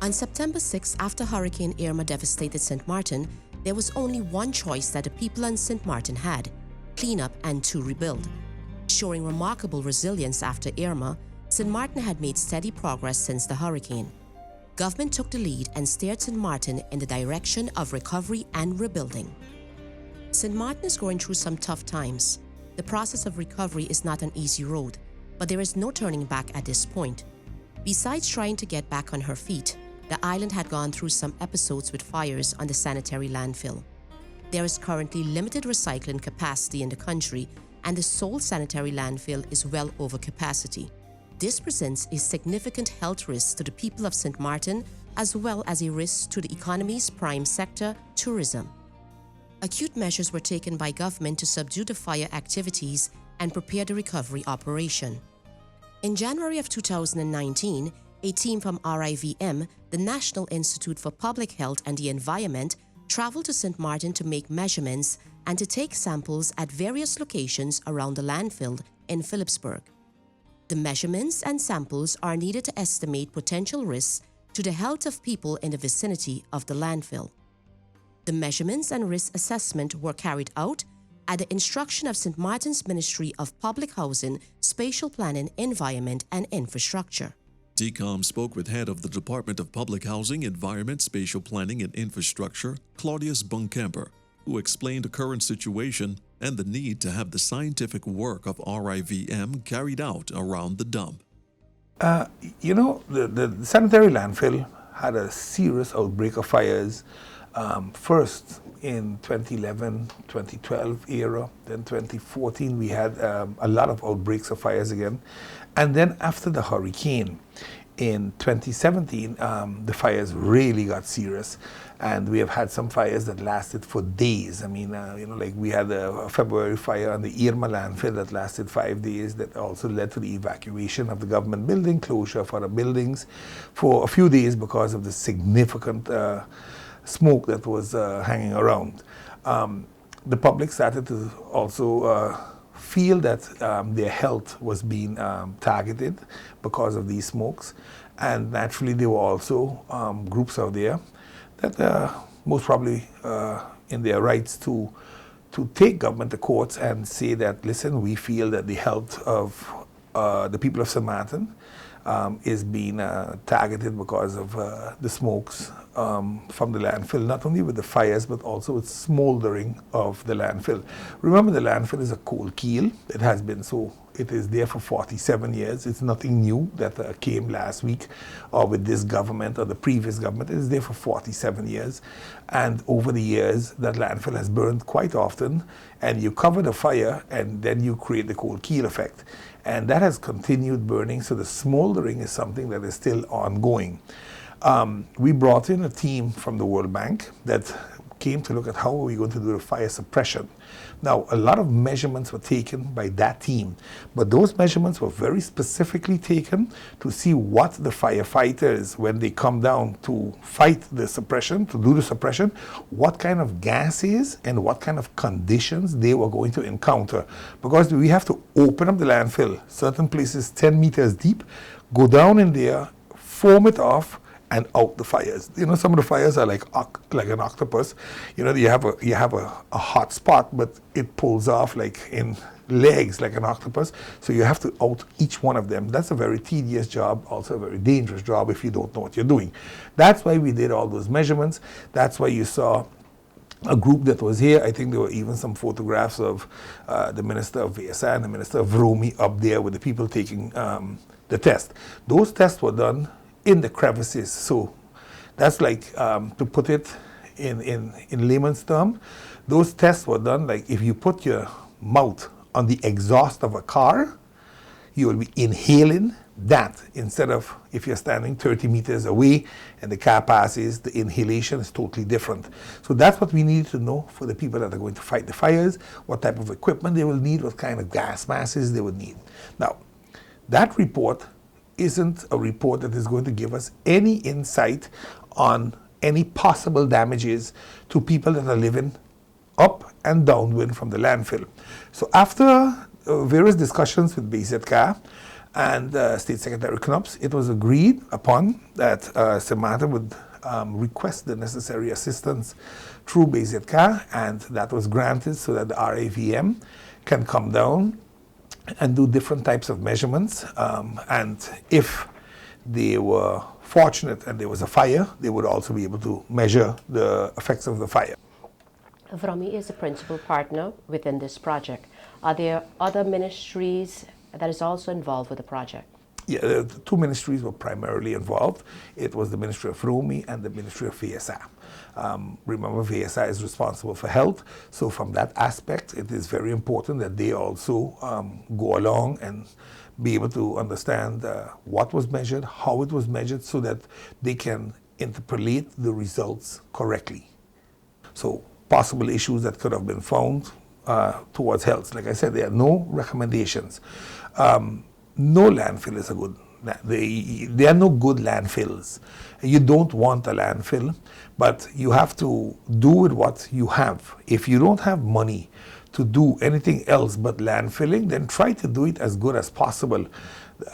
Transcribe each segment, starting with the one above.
On September 6, after Hurricane Irma devastated St. Martin, there was only one choice that the people in St. Martin had: clean up and to rebuild. Showing remarkable resilience after Irma, St. Martin had made steady progress since the hurricane. Government took the lead and steered St. Martin in the direction of recovery and rebuilding. St. Martin is going through some tough times. The process of recovery is not an easy road, but there is no turning back at this point. Besides trying to get back on her feet, the island had gone through some episodes with fires on the Sanitary landfill. There is currently limited recycling capacity in the country, and the sole sanitary landfill is well over capacity. This presents a significant health risk to the people of St. Martin, as well as a risk to the economy's prime sector, tourism. Acute measures were taken by government to subdue the fire activities and prepare the recovery operation. In January of 2019, a team from Rivm, the National Institute for Public Health and the Environment, traveled to St. Martin to make measurements and to take samples at various locations around the landfill in Phillipsburg. The measurements and samples are needed to estimate potential risks to the health of people in the vicinity of the landfill. The measurements and risk assessment were carried out at the instruction of St. Martin's Ministry of Public Housing, Spatial Planning, Environment and Infrastructure. Dcom spoke with head of the Department of Public Housing, Environment, Spatial Planning and Infrastructure, Claudius Bunkamper, who explained the current situation and the need to have the scientific work of Rivm carried out around the dump. The sanitary landfill had a serious outbreak of fires, first in 2011, 2012 era, then 2014 we had a lot of outbreaks of fires again. And then after the hurricane in 2017, the fires really got serious, and we have had some fires that lasted for days. I mean, like we had a February fire on the Irma landfill that lasted 5 days, that also led to the evacuation of the government building, closure for the buildings for a few days because of the significant smoke that was hanging around. The public started to also feel that their health was being targeted because of these smokes, and naturally there were also groups out there that most probably in their rights to take government to courts and say that, listen, we feel that the health of the people of St. Martin is being targeted because of the smokes from the landfill, not only with the fires but also with smoldering of the landfill. Remember, the landfill is a coal keel. It has been so. It is there for 47 years. It's nothing new that came last week or with this government or the previous government. It is there for 47 years. And over the years, that landfill has burned quite often, and you cover the fire and then you create the coal keel effect. And that has continued burning, so the smoldering is something that is still ongoing. We brought in a team from the World Bank that came to look at how are we going to do the fire suppression. Now, a lot of measurements were taken by that team, but those measurements were very specifically taken to see what the firefighters, when they come down to fight the suppression, to do the suppression, what kind of gases and what kind of conditions they were going to encounter. Because we have to open up the landfill, certain places 10 meters deep, go down in there, foam it off, and out the fires. You know, some of the fires are like an octopus. You know, you have a hot spot, but it pulls off like in legs like an octopus. So you have to out each one of them. That's a very tedious job, also a very dangerous job if you don't know what you're doing. That's why we did all those measurements. That's why you saw a group that was here. I think there were even some photographs of the Minister of VSA and the Minister of Rivm up there with the people taking the test. Those tests were done in the crevices. So that's like, to put it in layman's term, those tests were done like if you put your mouth on the exhaust of a car, you will be inhaling that instead of if you're standing 30 meters away and the car passes, the inhalation is totally different. So that's what we need to know for the people that are going to fight the fires, what type of equipment they will need, what kind of gas masses they would need. Now, that report isn't a report that is going to give us any insight on any possible damages to people that are living up and downwind from the landfill. So after various discussions with BZK, and State Secretary Knops, it was agreed upon that St. Martin would request the necessary assistance through BZK, and that was granted so that the Rivm can come down and do different types of measurements. And if they were fortunate and there was a fire, they would also be able to measure the effects of the fire. Vrommy is the principal partner within this project. Are there other ministries that is also involved with the project? Yeah, the two ministries were primarily involved. It was the Ministry of Vrommy and the Ministry of VSA. Remember, VSA is responsible for health, so from that aspect, it is very important that they also go along and be able to understand what was measured, how it was measured, so that they can interpolate the results correctly. So possible issues that could have been found towards health. Like I said, there are no recommendations. No landfill is a good, there are no good landfills. You don't want a landfill, but you have to do with what you have. If you don't have money to do anything else but landfilling, then try to do it as good as possible.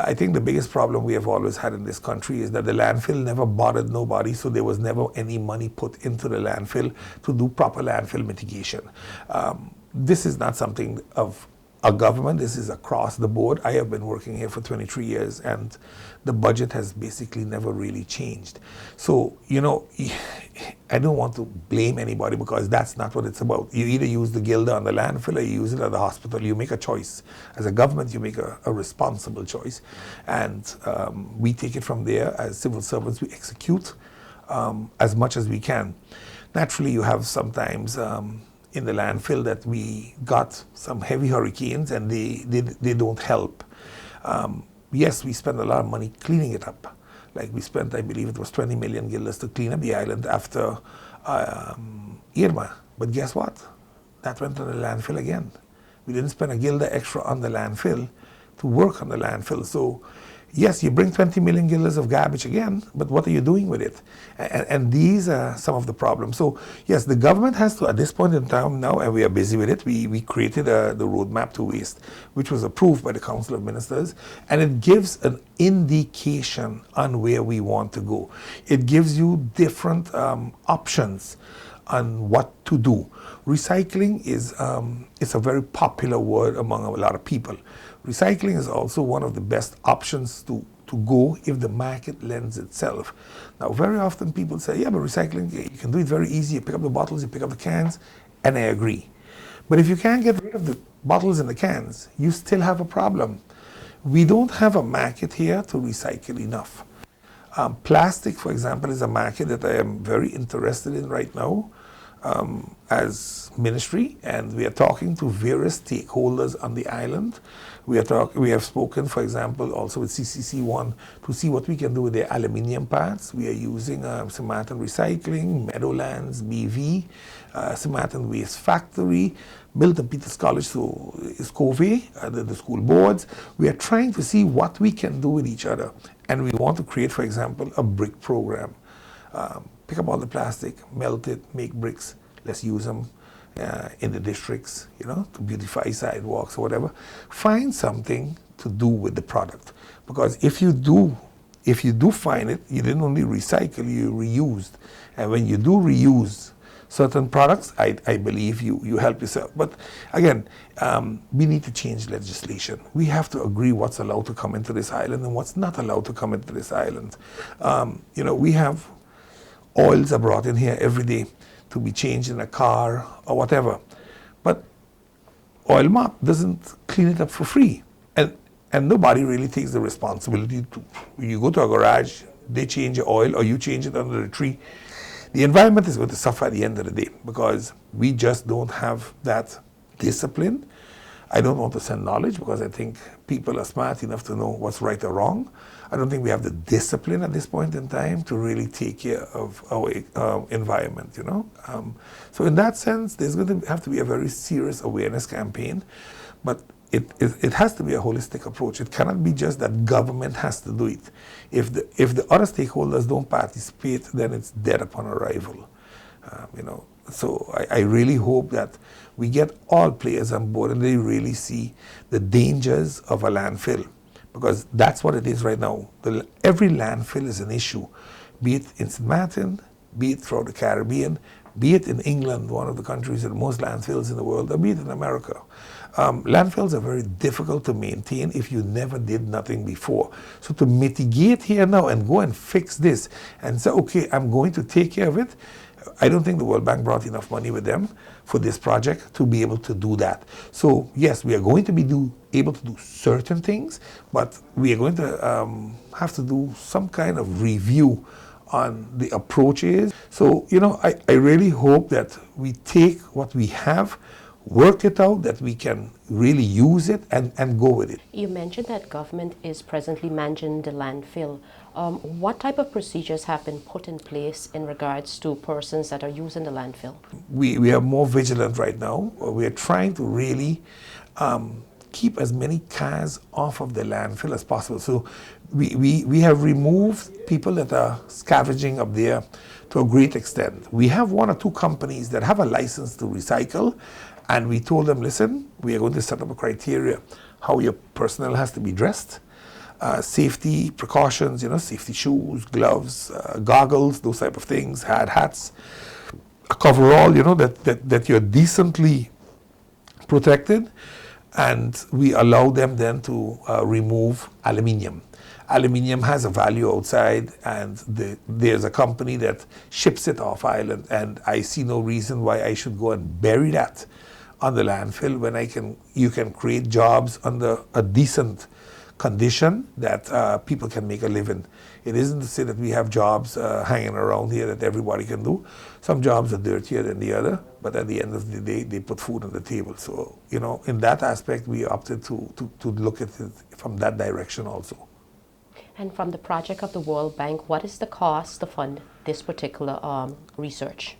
I think the biggest problem we have always had in this country is that the landfill never bothered nobody, so there was never any money put into the landfill to do proper landfill mitigation. This is not something of a government, this is across the board. I have been working here for 23 years and the budget has basically never really changed. So, you know, I don't want to blame anybody because that's not what it's about. You either use the gilder on the landfill or you use it at the hospital. You make a choice. As a government, you make a responsible choice. And we take it from there. As civil servants, we execute as much as we can. Naturally, you have sometimes in the landfill that we got some heavy hurricanes and they don't help. Yes, we spend a lot of money cleaning it up. Like we spent, I believe it was 20 million guilders to clean up the island after Irma. But guess what? That went to the landfill again. We didn't spend a guilder extra on the landfill to work on the landfill. So yes, you bring 20 million guilders of garbage again, but what are you doing with it? And these are some of the problems. So yes, the government has to, at this point in time now, and we are busy with it, we created the roadmap to waste, which was approved by the Council of Ministers, and it gives an indication on where we want to go. It gives you different options on what to do. Recycling is it's a very popular word among a lot of people. Recycling is also one of the best options to go if the market lends itself. Now, very often people say, yeah, but recycling, you can do it very easy. You pick up the bottles, you pick up the cans, and I agree. But if you can't get rid of the bottles and the cans, you still have a problem. We don't have a market here to recycle enough. Plastic, for example, is a market that I am very interested in right now as ministry, and we are talking to various stakeholders on the island. We have spoken, for example, also with CCC1 to see what we can do with their aluminium parts. We are using St. Martin Recycling, Meadowlands, BV, St. Martin Waste Factory, Milton Peters College, so is Covey, the school boards. We are trying to see what we can do with each other. And we want to create, for example, a brick program. Pick up all the plastic, melt it, make bricks. Let's use them in the districts, you know, to beautify sidewalks or whatever. Find something to do with the product, because if you do find it, you didn't only recycle, you reused. And when you do reuse certain products, I believe you help yourself. But again, we need to change legislation. We have to agree what's allowed to come into this island and what's not allowed to come into this island. You know, we have oils are brought in here every day to be changed in a car or whatever. But Oil Mop doesn't clean it up for free. And nobody really takes the responsibility to, you go to a garage, they change your oil or you change it under the tree. The environment is going to suffer at the end of the day because we just don't have that discipline. I don't want to send knowledge because I think people are smart enough to know what's right or wrong. I don't think we have the discipline at this point in time to really take care of our environment, you know. So in that sense, there's going to have to be a very serious awareness campaign, but it has to be a holistic approach. It cannot be just that government has to do it. If the other stakeholders don't participate, then it's dead upon arrival, you know. So I really hope that we get all players on board and they really see the dangers of a landfill. because that's what it is right now. Every landfill is an issue, be it in St. Martin, be it throughout the Caribbean, be it in England, one of the countries with the most landfills in the world, or be it in America. Landfills are very difficult to maintain if you never did nothing before. So to mitigate here now and go and fix this and say, okay, I'm going to take care of it, I don't think the World Bank brought enough money with them for this project to be able to do that. So yes, we are going to be able to do certain things, but we are going to have to do some kind of review on the approaches. So, I really hope that we take what we have, work it out, that we can really use it and go with it. You mentioned that government is presently managing the landfill. What type of procedures have been put in place in regards to persons that are using the landfill? We are more vigilant right now. We are trying to really keep as many cars off of the landfill as possible. So we have removed people that are scavenging up there to a great extent. We have one or two companies that have a license to recycle, and we told them, listen, we are going to set up a criteria how your personnel has to be dressed, safety precautions, safety shoes, gloves, goggles, those type of things, hats, a coverall, that you're decently protected. And we allow them then to remove aluminium. Aluminium has a value outside, and there's a company that ships it off island, and I see no reason why I should go and bury that on the landfill when you can create jobs under a decent condition that people can make a living. It isn't to say that we have jobs hanging around here that everybody can do. Some jobs are dirtier than the other, but at the end of the day, they put food on the table. So, in that aspect, we opted to look at it from that direction also. And from the project of the World Bank, what is the cost to fund this particular research?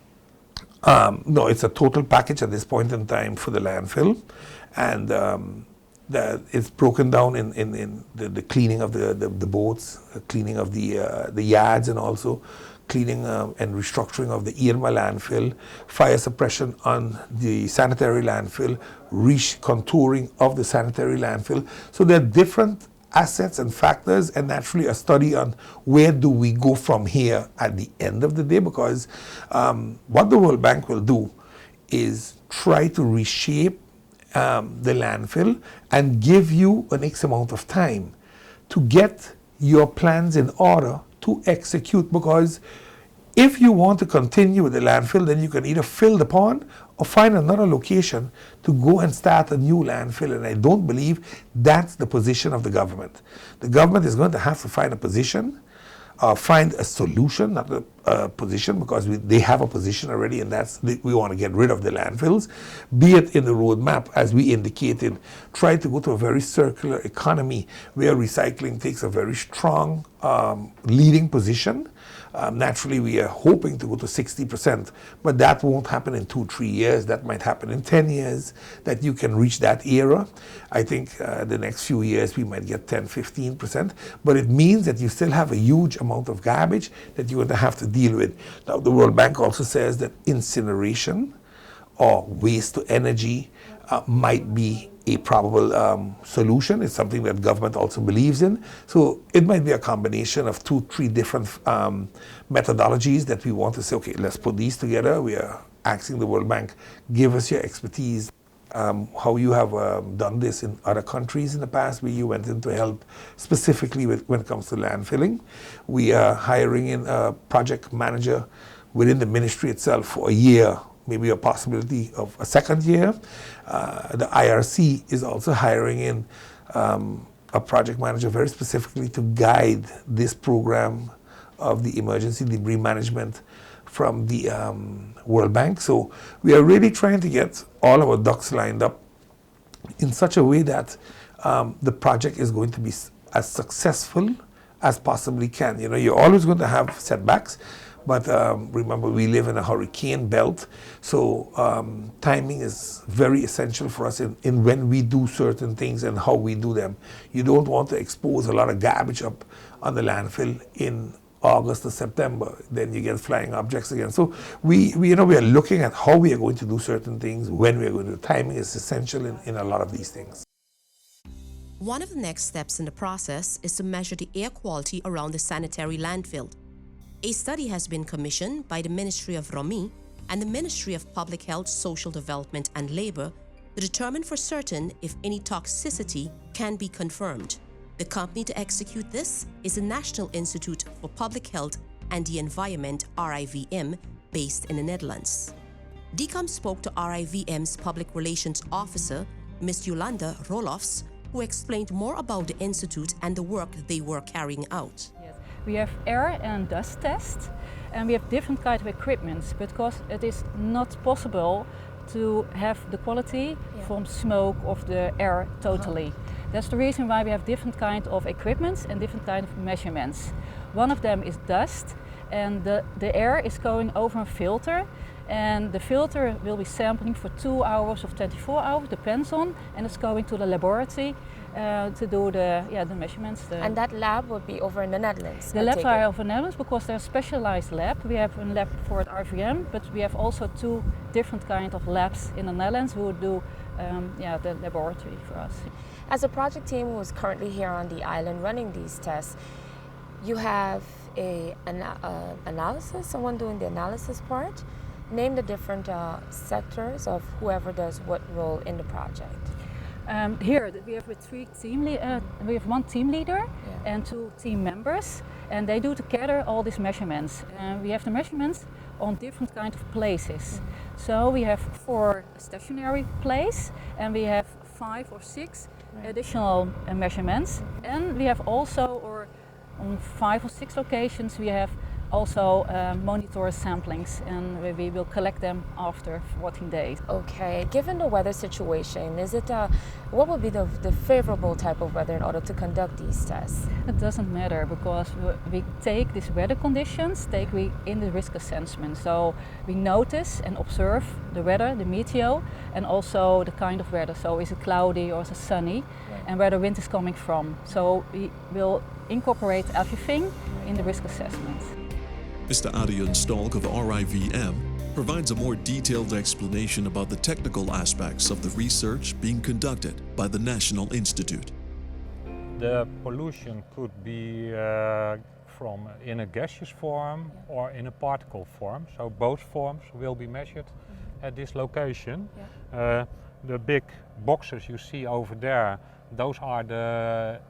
No, it's a total package at this point in time for the landfill, and it's broken down in the cleaning of the boats, cleaning of the yards, and also cleaning and restructuring of the Irma landfill, fire suppression on the sanitary landfill, contouring of the sanitary landfill. So there are different assets and factors, and naturally a study on where do we go from here at the end of the day, because what the World Bank will do is try to reshape the landfill and give you an X amount of time to get your plans in order to execute, because if you want to continue with the landfill, then you can either fill the pond or find another location to go and start a new landfill, and I don't believe that's the position of the government. The government is going to have to find a position, find a solution, not a position, because they have a position already, and we want to get rid of the landfills. Be it in the roadmap, as we indicated, try to go to a very circular economy where recycling takes a very strong leading position. Naturally, we are hoping to go to 60%, but that won't happen in 2-3 years. That might happen in 10 years, that you can reach that era. I think the next few years we might get 10-15%, but it means that you still have a huge amount of garbage that you're going to have to deal with. Now, the World Bank also says that incineration or waste to energy might be a probable solution. It's something that government also believes in. So it might be a combination of 2-3 different methodologies that we want to say, okay, let's put these together. We are asking the World Bank, give us your expertise, how you have done this in other countries in the past where you went in to help specifically when it comes to landfilling. We are hiring in a project manager within the ministry itself for a year, maybe a possibility of a second year. The IRC is also hiring in a project manager very specifically to guide this program of the emergency debris management from the World Bank. So we are really trying to get all our ducks lined up in such a way that the project is going to be as successful as possibly can. You're always going to have setbacks, but remember, we live in a hurricane belt, so timing is very essential for us in when we do certain things and how we do them. You don't want to expose a lot of garbage up on the landfill in August or September, then you get flying objects again. So we are looking at how we are going to do certain things, when we are going to do. Timing is essential in a lot of these things. One of the next steps in the process is to measure the air quality around the sanitary landfill. A study has been commissioned by the Ministry of Rivm and the Ministry of Public Health, Social Development and Labour to determine for certain if any toxicity can be confirmed. The company to execute this is the National Institute for Public Health and the Environment, Rivm, based in the Netherlands. Dcom spoke to Rivm's Public Relations Officer, Ms. Jolanda Rolofs, who explained more about the institute and the work they were carrying out. Yes. We have air and dust tests, and we have different kind of equipments because it is not possible to have the quality from smoke of the air totally. That's the reason why we have different kind of equipments and different kind of measurements. One of them is dust, and the air is going over a filter, and the filter will be sampling for 2 hours or 24 hours, depends on, and it's going to the laboratory to do the measurements. And that lab would be over in the Netherlands? The labs are over in the Netherlands because they're a specialized lab. We have a lab for at Rivm, but we have also 2 different kind of labs in the Netherlands who do the laboratory for us. As a project team who is currently here on the island running these tests, you have an analysis, someone doing the analysis part. Name the different sectors of whoever does what role in the project. Here we have we have 1 team leader and 2 team members, and they do together all these measurements. We have the measurements on different kind of places. So we have 4 stationary places, and we have 5 or 6 additional measurements. And we have also, on 5 or 6 locations, we have also monitor samplings, and we will collect them after 14 days. Okay, given the weather situation, what would be the favorable type of weather in order to conduct these tests? It doesn't matter because we take these weather conditions in the risk assessment. So we notice and observe the weather, the meteo, and also the kind of weather. So is it cloudy or is it sunny, and where the wind is coming from. So we will incorporate everything in the risk assessment. Mr. Adrian Stalk of Rivm provides a more detailed explanation about the technical aspects of the research being conducted by the National Institute. The pollution could be from in a gaseous form or in a particle form, so both forms will be measured at this location. The big boxes you see over there, those are the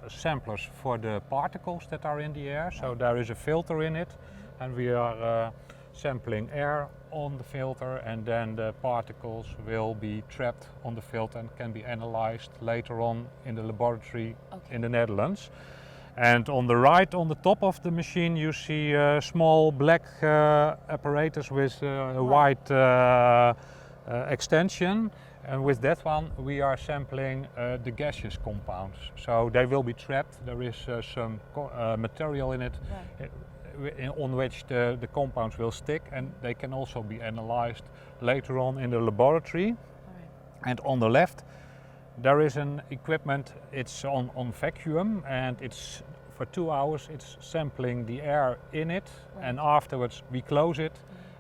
samplers for the particles that are in the air. So there is a filter in it, and we are sampling air on the filter, and then the particles will be trapped on the filter and can be analyzed later on in the laboratory in the Netherlands. And on the right, on the top of the machine, you see a small black apparatus with a white extension. And with that one, we are sampling the gaseous compounds. So they will be trapped. There is some material in it on which the compounds will stick, and they can also be analyzed later on in the laboratory. And on the left, there is an equipment, it's on vacuum, and it's for 2 hours, it's sampling the air in it, and afterwards we close it.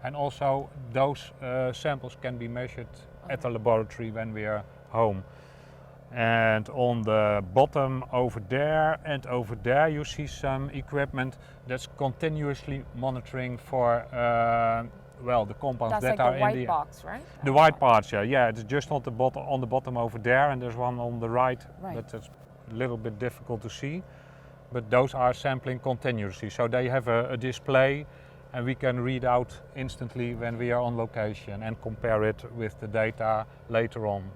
And also those samples can be measured at the laboratory when we are home. And on the bottom over there and over there you see some equipment that's continuously monitoring for the compounds that's that like are the in white the box, right? The white parts, yeah. It's just on the bottom over there, and there's one on the right. That's a little bit difficult to see. But those are sampling continuously, so they have a display, and we can read out instantly when we are on location and compare it with the data later on.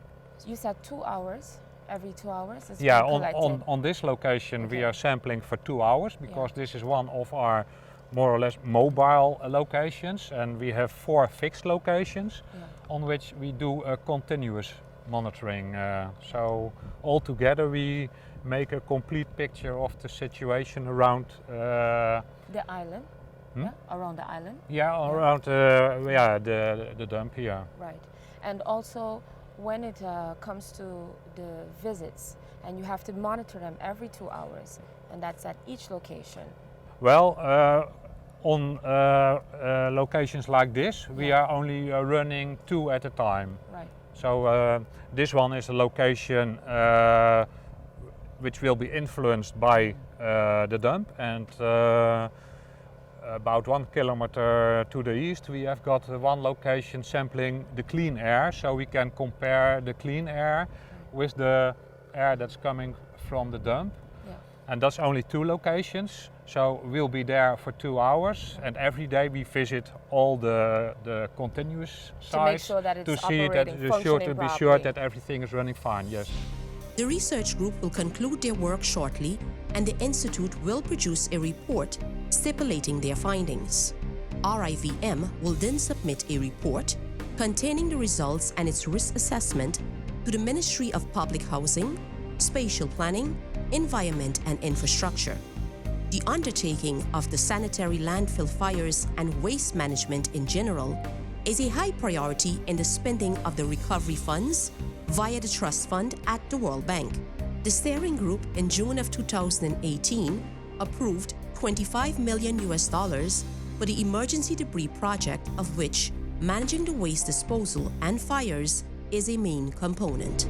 You said 2 hours, every 2 hours? Yeah, on this location we are sampling for 2 hours because this is one of our more or less mobile locations, and we have 4 fixed locations on which we do a continuous monitoring. So altogether we make a complete picture of the situation around the island. Around the island? Yeah, around the dump here. Right. And also when it comes to the visits, and you have to monitor them every 2 hours, and that's at each location. Well, on locations like this, we are only running 2 at a time. Right. So this one is a location which will be influenced by the dump, and about 1 kilometer to the east we have got one location sampling the clean air, so we can compare the clean air with the air that's coming from the dump. Yeah. And that's only 2 locations, so we'll be there for 2 hours, and every day we visit all the continuous sites to make sure that it's operating, functioning to be properly. sure that everything is running fine. Yes. The research group will conclude their work shortly, and the Institute will produce a report stipulating their findings. Rivm will then submit a report containing the results and its risk assessment to the Ministry of Public Housing, Spatial Planning, Environment and Infrastructure. The undertaking of the sanitary landfill fires and waste management in general is a high priority in the spending of the recovery funds via the trust fund at the World Bank. The steering group in June of 2018 approved $25 million for the emergency debris project, of which managing the waste disposal and fires is a main component.